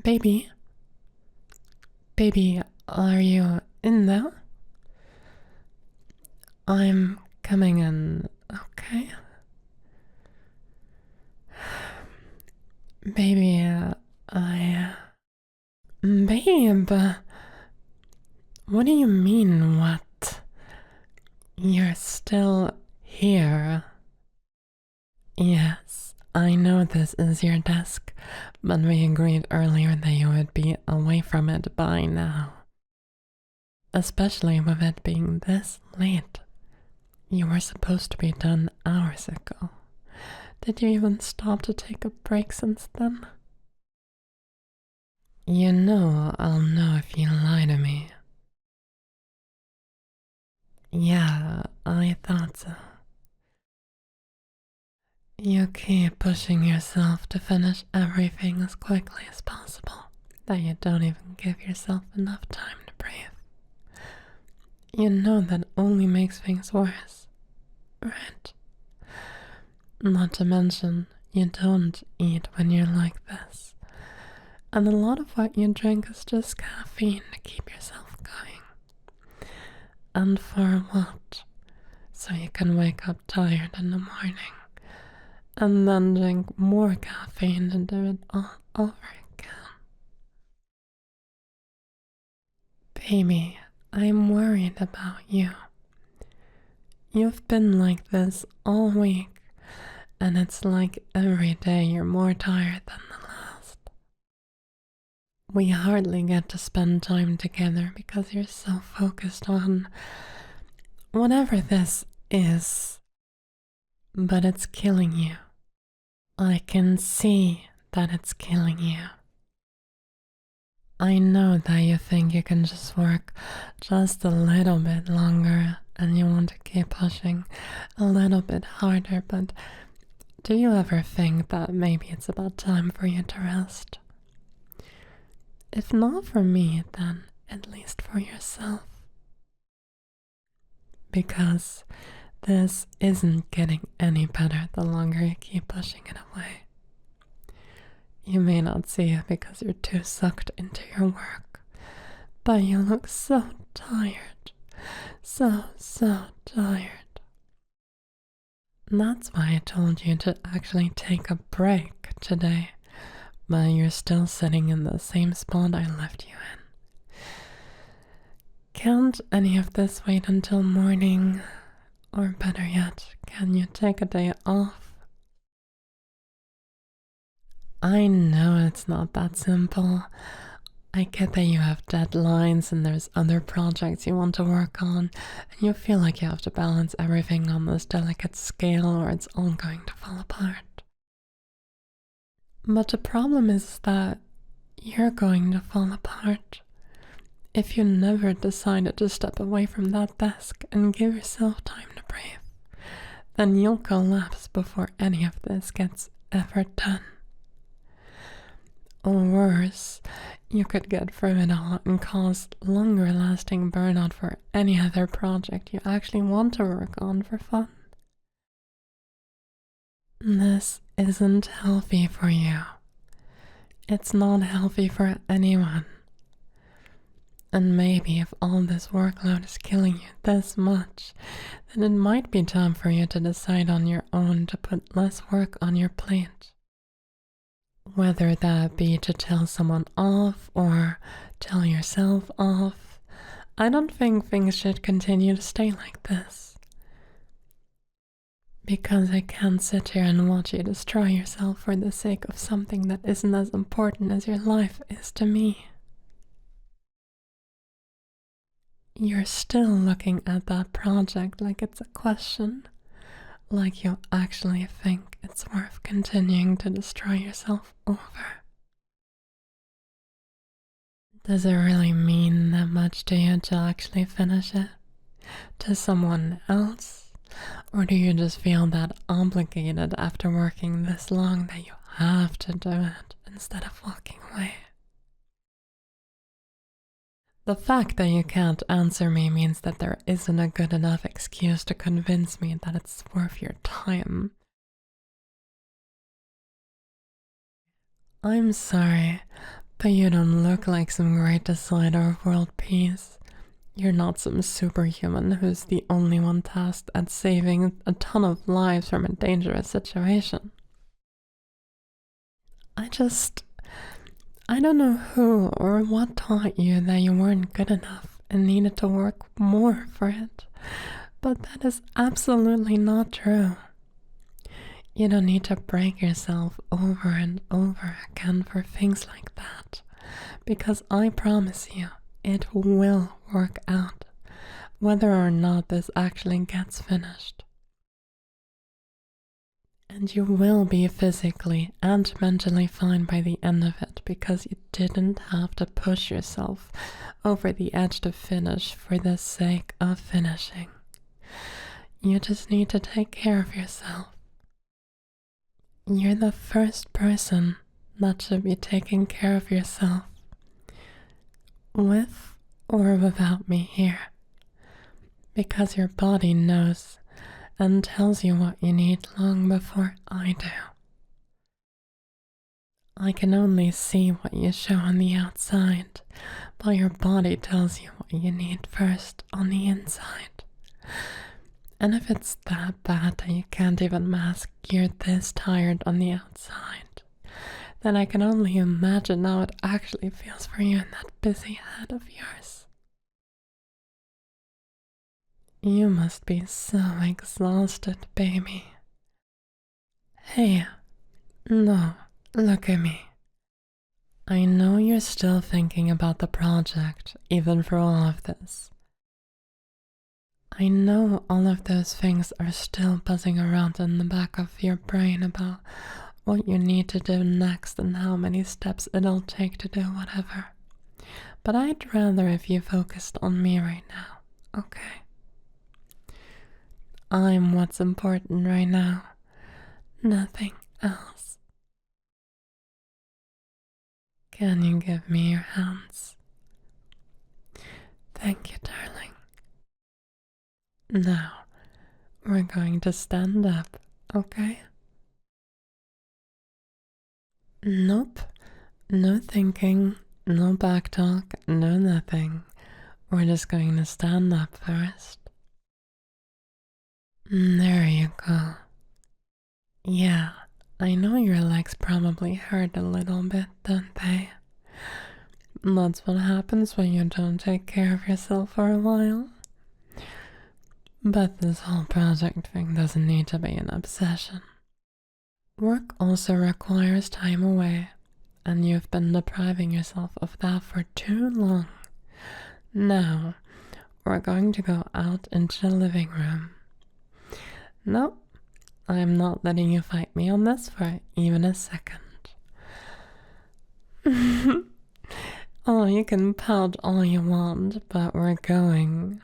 Baby? Baby, are you in there? I'm coming in, okay? Baby, Babe, what do you mean, what? You're still here? Yes, I know this is your desk, but we agreed earlier that you would be away from it by now. Especially with it being this late. You were supposed to be done hours ago. Did you even stop to take a break since then? You know I'll know if you lie to me. Yeah, I thought so. You keep pushing yourself to finish everything as quickly as possible, that you don't even give yourself enough time to breathe. You know that only makes things worse, right? Not to mention, you don't eat when you're like this. And a lot of what you drink is just caffeine to keep yourself going. And for what? So you can wake up tired in the morning and then drink more caffeine and do it all over again. Baby, I'm worried about you. You've been like this all week, and it's like every day you're more tired than the last. We hardly get to spend time together because you're so focused on whatever this is, but it's killing you. I can see that it's killing you. I know that you think you can just work just a little bit longer and you want to keep pushing a little bit harder, but do you ever think that maybe it's about time for you to rest? If not for me, then at least for yourself. Because this isn't getting any better the longer you keep pushing it away. You may not see it because you're too sucked into your work, but you look so tired. So tired. That's why I told you to actually take a break today, but you're still sitting in the same spot I left you in. Can't any of this wait until morning? Or better yet, can you take a day off? I know it's not that simple. I get that you have deadlines and there's other projects you want to work on, and you feel like you have to balance everything on this delicate scale or it's all going to fall apart. But the problem is that you're going to fall apart if you never decided to step away from that desk and give yourself time to breathe. Then you'll collapse before any of this gets ever done. Or worse, you could get through it all and cause longer lasting burnout for any other project you actually want to work on for fun. This isn't healthy for you. It's not healthy for anyone. And maybe if all this workload is killing you this much, then it might be time for you to decide on your own to put less work on your plate. Whether that be to tell someone off or tell yourself off, I don't think things should continue to stay like this. Because I can't sit here and watch you destroy yourself for the sake of something that isn't as important as your life is to me. You're still looking at that project like it's a question, like you actually think it's worth continuing to destroy yourself over. Does it really mean that much to you to actually finish it? To someone else? Or do you just feel that obligated after working this long that you have to do it instead of walking away? The fact that you can't answer me means that there isn't a good enough excuse to convince me that it's worth your time. I'm sorry, But you don't look like some great decider of world peace. You're not some superhuman who's the only one tasked at saving a ton of lives from a dangerous situation. I don't know who or what taught you that you weren't good enough and needed to work more for it, but that is absolutely not true. You don't need to break yourself over and over again for things like that, because I promise you, it will work out, whether or not this actually gets finished. And you will be physically and mentally fine by the end of it, because you didn't have to push yourself over the edge to finish for the sake of finishing. You just need to take care of yourself. You're the first person that should be taking care of yourself, with or without me here, because your body knows and tells you what you need long before I do. I can only see what you show on the outside, while your body tells you what you need first on the inside. And if it's that bad that you can't even mask you're this tired on the outside, then I can only imagine how it actually feels for you in that busy head of yours. You must be so exhausted, baby. Hey, no, look at me. I know you're still thinking about the project, even for all of this. I know all of those things are still buzzing around in the back of your brain about what you need to do next and how many steps it'll take to do whatever. But I'd rather if you focused on me right now, okay? I'm what's important right now, nothing else. Can you give me your hands? Thank you, darling. Now, we're going to stand up, okay? Nope, no thinking, no back talk, no nothing. We're just going to stand up first. There you go. Yeah, I know your legs probably hurt a little bit, don't they? That's what happens when you don't take care of yourself for a while. But this whole project thing doesn't need to be an obsession. Work also requires time away, and you've been depriving yourself of that for too long. Now, we're going to go out into the living room. No, I'm not letting you fight me on this for even a second. Oh, you can pout all you want, but we're going.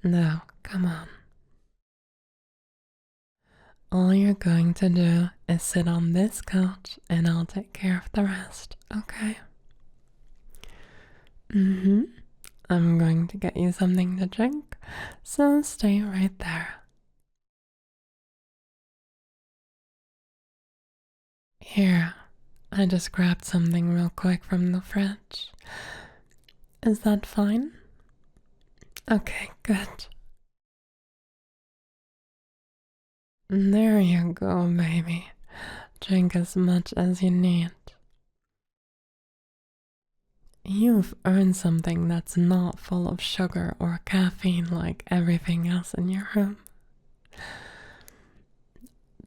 Now, come on. All you're going to do is sit on this couch and I'll take care of the rest, okay? I'm going to get you something to drink, so stay right there. Here, I just grabbed something real quick from the fridge. Is that fine? Okay, good. There you go, baby. Drink as much as you need. You've earned something that's not full of sugar or caffeine like everything else in your room.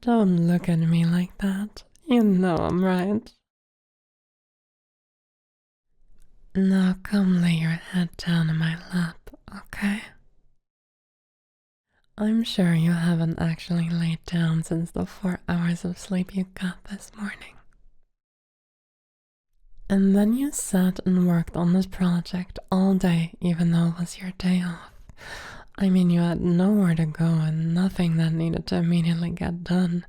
Don't look at me like that. You know I'm right. Now come lay your head down in my lap, okay? I'm sure you haven't actually laid down since the 4 hours of sleep you got this morning. And then you sat and worked on this project all day, even though it was your day off. I mean, you had nowhere to go and nothing that needed to immediately get done,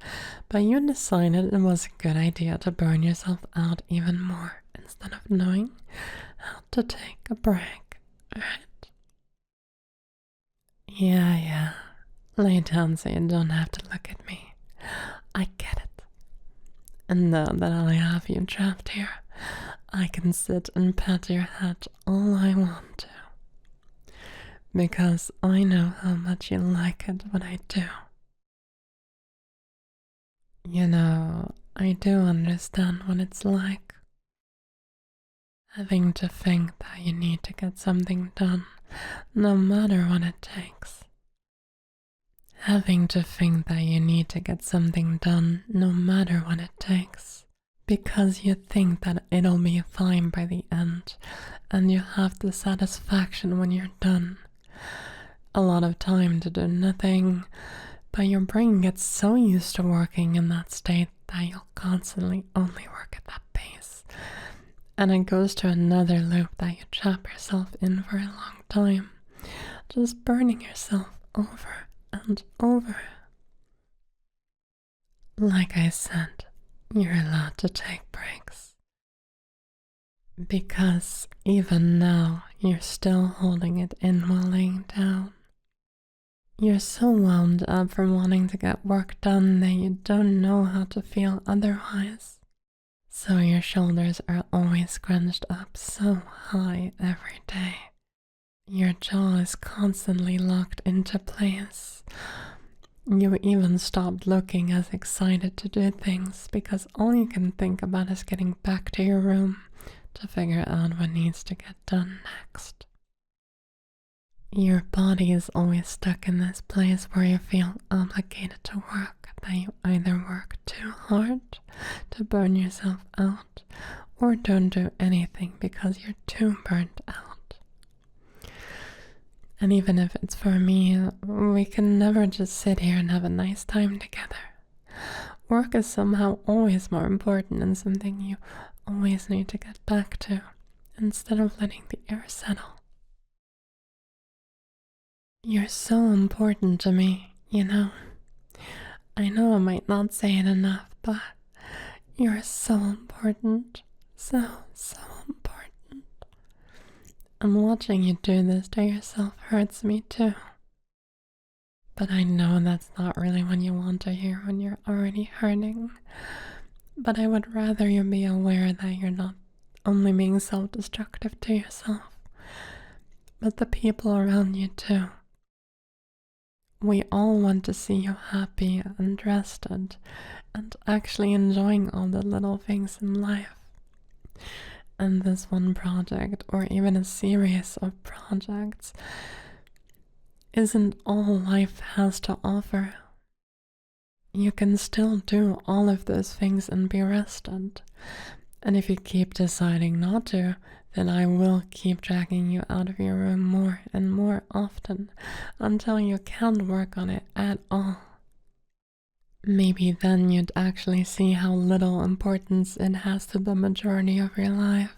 but you decided it was a good idea to burn yourself out even more instead of knowing how to take a break, right? Yeah. Lay down so you don't have to look at me. I get it. And now that I have you trapped here, I can sit and pet your head all I want to, because I know how much you like it when I do. You know, I do understand what it's like, having to think that you need to get something done, no matter what it takes. Having to think that you need to get something done, no matter what it takes, because you think that it'll be fine by the end, and you have the satisfaction when you're done. A lot of time to do nothing, but your brain gets so used to working in that state that you'll constantly only work at that pace. And it goes to another loop that you trap yourself in for a long time, just burning yourself over and over. Like I said, you're allowed to take breaks. Because even now, you're still holding it in while laying down. You're so wound up from wanting to get work done that you don't know how to feel otherwise. So your shoulders are always scrunched up so high every day. Your jaw is constantly locked into place. You even stopped looking as excited to do things because all you can think about is getting back to your room to figure out what needs to get done next. Your body is always stuck in this place where you feel obligated to work, that you either work too hard to burn yourself out or don't do anything because you're too burnt out. And even if it's for me, we can never just sit here and have a nice time together. Work is somehow always more important and something you always need to get back to instead of letting the air settle. You're so important to me, you know. I know I might not say it enough, but you're so important. So important. And watching you do this to yourself hurts me too. But I know that's not really what you want to hear when you're already hurting. But I would rather you be aware that you're not only being self-destructive to yourself, but the people around you too. We all want to see you happy and rested and actually enjoying all the little things in life. And this one project, or even a series of projects, isn't all life has to offer. You can still do all of those things and be rested. And if you keep deciding not to, then I will keep dragging you out of your room more and more often until you can't work on it at all. Maybe then you'd actually see how little importance it has to the majority of your life.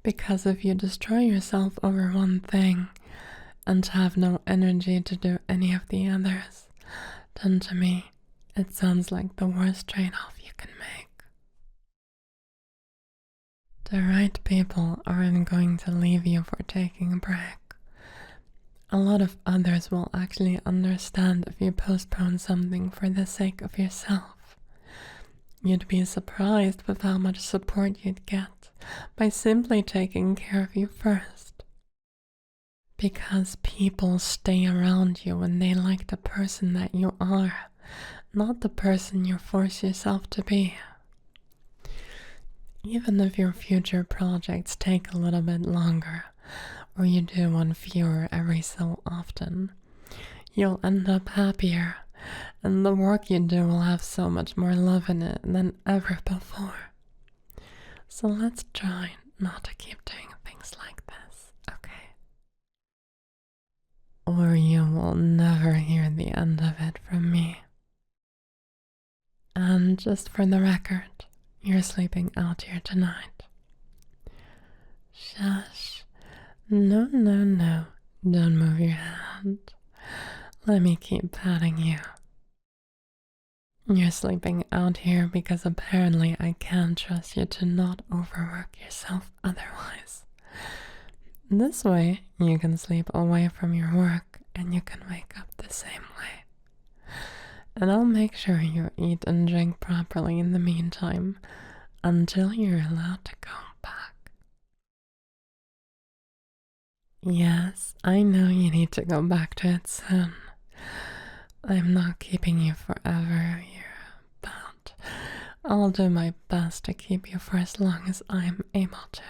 Because if you destroy yourself over one thing and have no energy to do any of the others, then to me, it sounds like the worst trade-off you can make. The right people aren't going to leave you for taking a break. A lot of others will actually understand if you postpone something for the sake of yourself. You'd be surprised with how much support you'd get by simply taking care of you first. Because people stay around you when they like the person that you are, not the person you force yourself to be. Even if your future projects take a little bit longer, or you do one fewer every so often, you'll end up happier, and the work you do will have so much more love in it than ever before. So let's try not to keep doing things like this, okay? Or you will never hear the end of it from me. And just for the record, you're sleeping out here tonight. Shush. No. Don't move your hand. Let me keep patting you. You're sleeping out here because apparently I can't trust you to not overwork yourself otherwise. This way, you can sleep away from your work and you can wake up the same way. And I'll make sure you eat and drink properly in the meantime. until you're allowed to go back. Yes, I know you need to go back to it soon. I'm not keeping you forever here, but I'll do my best to keep you for as long as I'm able to.